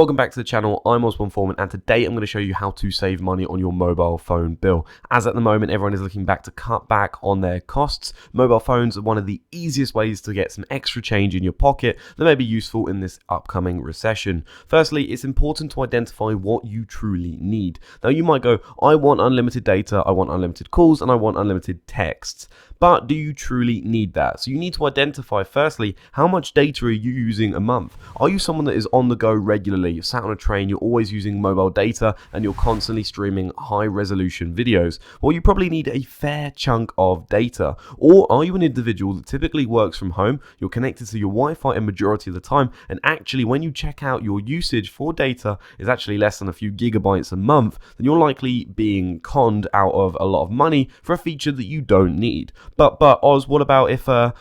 Welcome back to the channel. I'm Foreman, and today I'm going to show you how to save money on your mobile phone bill. As at the moment, everyone is looking back to cut back on their costs. Mobile phones are one of the easiest ways to get some extra change in your pocket that may be useful in this upcoming recession. Firstly, it's important to identify what you truly need. Now, you might go, I want unlimited data, I want unlimited calls, and I want unlimited texts. But do you truly need that? So you need to identify, firstly, how much data are you using a month? Are you someone that is on the go regularly? You're sat on a train, you're always using mobile data, and you're constantly streaming high resolution videos. Well, you probably need a fair chunk of data. Or are you an individual that typically works from home, you're connected to your Wi-Fi a majority of the time, and actually when you check out your usage for data is actually less than a few gigabytes a month, then you're likely being conned out of a lot of money for a feature that you don't need. But Oz, what about if I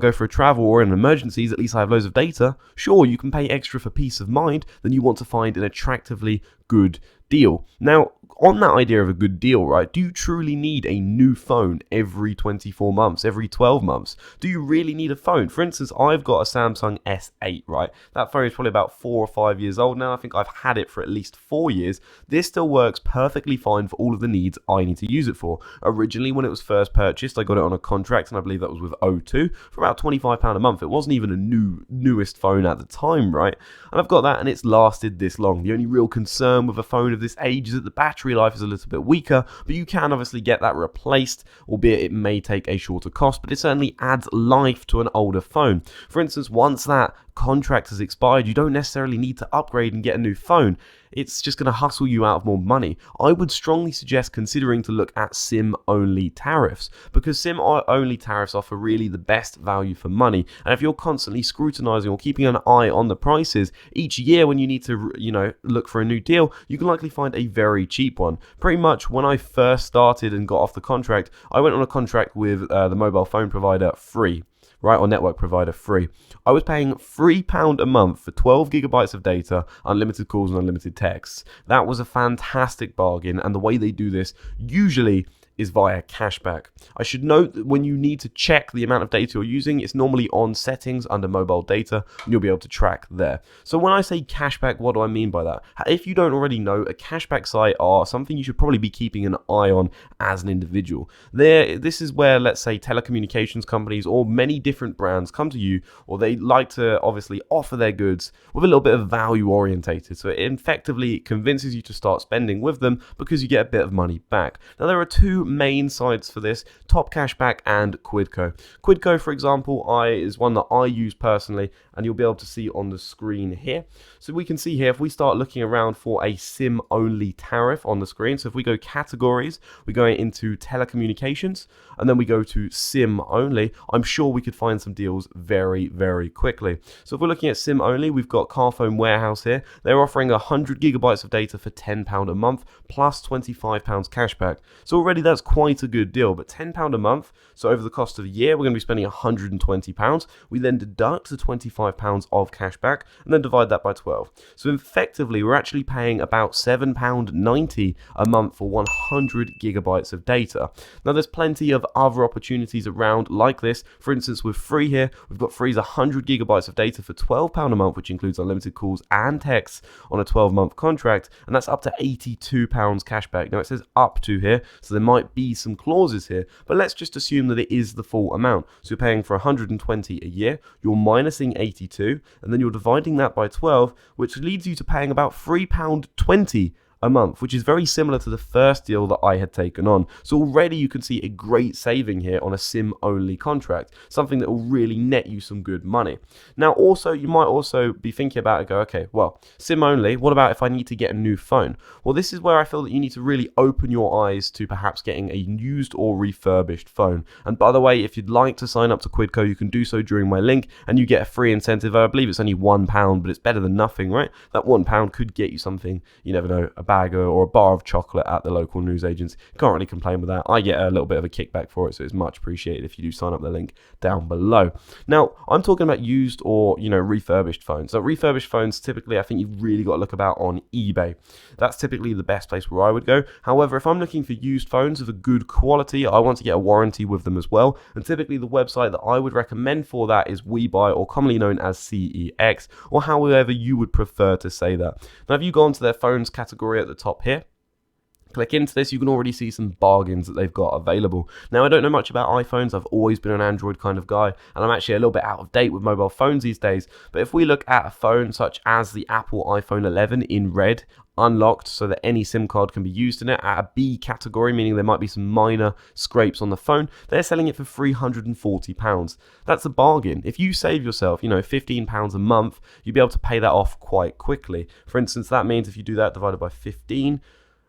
go for a travel or in emergencies, at least I have loads of data? Sure, you can pay extra for peace of mind, then you want to find an attractively good deal. Now, on that idea of a good deal, right, do you truly need a new phone every 24 months, every 12 months? Do you really need a phone? For instance, I've got a Samsung S8, right? That phone is probably about 4 or 5 years old now. I think I've had it for at least 4 years. This still works perfectly fine for all of the needs I need to use it for. Originally, when it was first purchased, I got it on a contract, and I believe that was with O2 for about £25 a month. It wasn't even a newest phone at the time, right? And I've got that, and it's lasted this long. The only real concern with a phone of this age is that the battery life is a little bit weaker, but you can obviously get that replaced, albeit it may take a shorter cost, but it certainly adds life to an older phone. For instance, once that contract has expired, you don't necessarily need to upgrade and get a new phone. It's just going to hustle you out of more money. I would strongly suggest considering to look at SIM-only tariffs, because SIM-only tariffs offer really the best value for money. And if you're constantly scrutinizing or keeping an eye on the prices each year when you need to, look for a new deal, you can likely find a very cheap one. Pretty much when I first started and got off the contract, I went on a contract with the mobile phone provider Free. Right, or network provider Free. I was paying £3 a month for 12 gigabytes of data, unlimited calls and unlimited texts. That was a fantastic bargain, and the way they do this usually is via cashback. I should note that when you need to check the amount of data you're using, it's normally on settings under mobile data, and you'll be able to track there. So when I say cashback, what do I mean by that? If you don't already know, a cashback site are something you should probably be keeping an eye on as an individual. This is where, let's say, telecommunications companies or many different brands come to you, or they like to obviously offer their goods with a little bit of value orientated. So it effectively convinces you to start spending with them because you get a bit of money back. Now, there are two main sites for this: Top Cashback and QuidCo. QuidCo, for example, is one that I use personally, and you'll be able to see on the screen here. So we can see here, if we start looking around for a SIM only tariff on the screen, so if we go categories, we go into telecommunications, and then we go to SIM only, I'm sure we could find some deals very, very quickly. So if we're looking at SIM only, we've got Carphone Warehouse here. They're offering 100 gigabytes of data for £10 a month plus £25 cashback. So already that's quite a good deal, but £10 a month, so over the cost of a year, we're going to be spending £120. We then deduct the £25 of cashback and then divide that by 12. So effectively, we're actually paying about £7.90 a month for 100 gigabytes of data. Now, there's plenty of other opportunities around like this. For instance, with Free here, we've got Free's 100 gigabytes of data for £12 a month, which includes unlimited calls and texts on a 12-month contract, and that's up to £82 cashback. Now, it says up to here, so there might be some clauses here, but let's just assume that it is the full amount. So you're paying for 120 a year, you're minusing 82, and then you're dividing that by 12, which leads you to paying about £3.20 a month, which is very similar to the first deal that I had taken on. So already you can see a great saving here on a SIM only contract, something that will really net you some good money. Now also, you might also be thinking about it, go, okay, well, SIM only, what about if I need to get a new phone? Well, this is where I feel that you need to really open your eyes to perhaps getting a used or refurbished phone. And by the way, if you'd like to sign up to QuidCo, you can do so during my link, and you get a free incentive. I believe it's only £1, but it's better than nothing, right? That £1 could get you something, you never know, a bag or a bar of chocolate at the local newsagents. Can't really complain with that. I get a little bit of a kickback for it, so it's much appreciated if you do sign up the link down below. Now, I'm talking about used or, refurbished phones. So refurbished phones, typically, I think you've really got to look about on eBay. That's typically the best place where I would go. However, if I'm looking for used phones of a good quality, I want to get a warranty with them as well. And typically the website that I would recommend for that is WeBuy, or commonly known as CEX, or however you would prefer to say that. Now, if you go onto their phones category at the top here, click into this, you can already see some bargains that they've got available. Now, I don't know much about iPhones. I've always been an Android kind of guy, and I'm actually a little bit out of date with mobile phones these days. But if we look at a phone such as the Apple iPhone 11 in red, unlocked so that any SIM card can be used in it, at a B category, meaning there might be some minor scrapes on the phone, they're selling it for £340. That's a bargain. If you save yourself, £15 a month, you'll be able to pay that off quite quickly. For instance, that means if you do that divided by 15,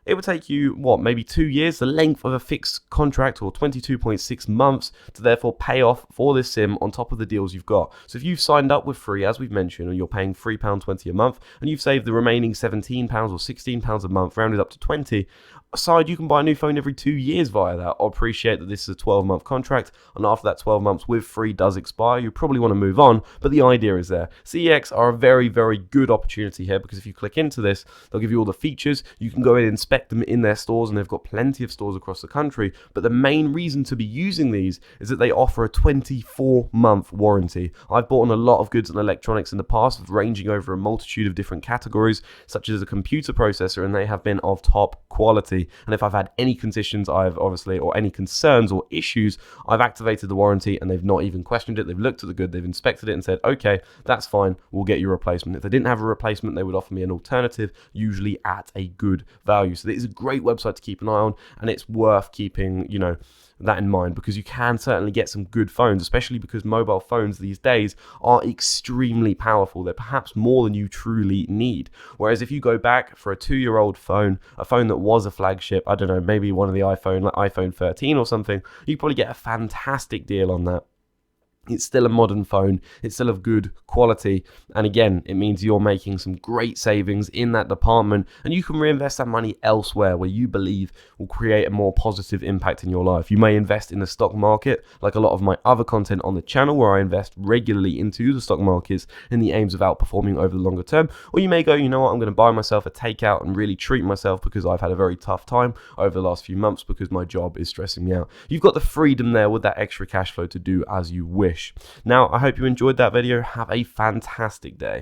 it would take you, maybe 2 years, the length of a fixed contract, or 22.6 months, to therefore pay off for this SIM on top of the deals you've got. So if you've signed up with free, as we've mentioned, and you're paying £3.20 a month, and you've saved the remaining £17 or £16 a month, rounded up to 20, aside, you can buy a new phone every 2 years via that. I appreciate that this is a 12-month contract, and after that 12 months with free does expire, you probably want to move on, but the idea is there. CEX are a very, very good opportunity here, because if you click into this, they'll give you all the features. You can go in and inspect them in their stores, and they've got plenty of stores across the country, but the main reason to be using these is that they offer a 24-month warranty. I've bought on a lot of goods and electronics in the past, ranging over a multitude of different categories, such as a computer processor, and they have been of top quality. And if I've had any conditions, or any concerns or issues, I've activated the warranty, and they've not even questioned it. They've looked at the good, they've inspected it and said, okay, that's fine, we'll get you a replacement. If they didn't have a replacement, they would offer me an alternative, usually at a good value. So it is a great website to keep an eye on, and it's worth keeping, that in mind, because you can certainly get some good phones, especially because mobile phones these days are extremely powerful. They're perhaps more than you truly need. Whereas if you go back for a 2-year-old phone, a phone that was a flagship, I don't know, maybe one of the iPhone 13 or something, you probably get a fantastic deal on that. It's still a modern phone, it's still of good quality, and again, it means you're making some great savings in that department, and you can reinvest that money elsewhere where you believe will create a more positive impact in your life. You may invest in the stock market, like a lot of my other content on the channel, where I invest regularly into the stock markets in the aims of outperforming over the longer term, or you may go, you know what, I'm going to buy myself a takeout and really treat myself because I've had a very tough time over the last few months because my job is stressing me out. You've got the freedom there with that extra cash flow to do as you wish. Now, I hope you enjoyed that video. Have a fantastic day.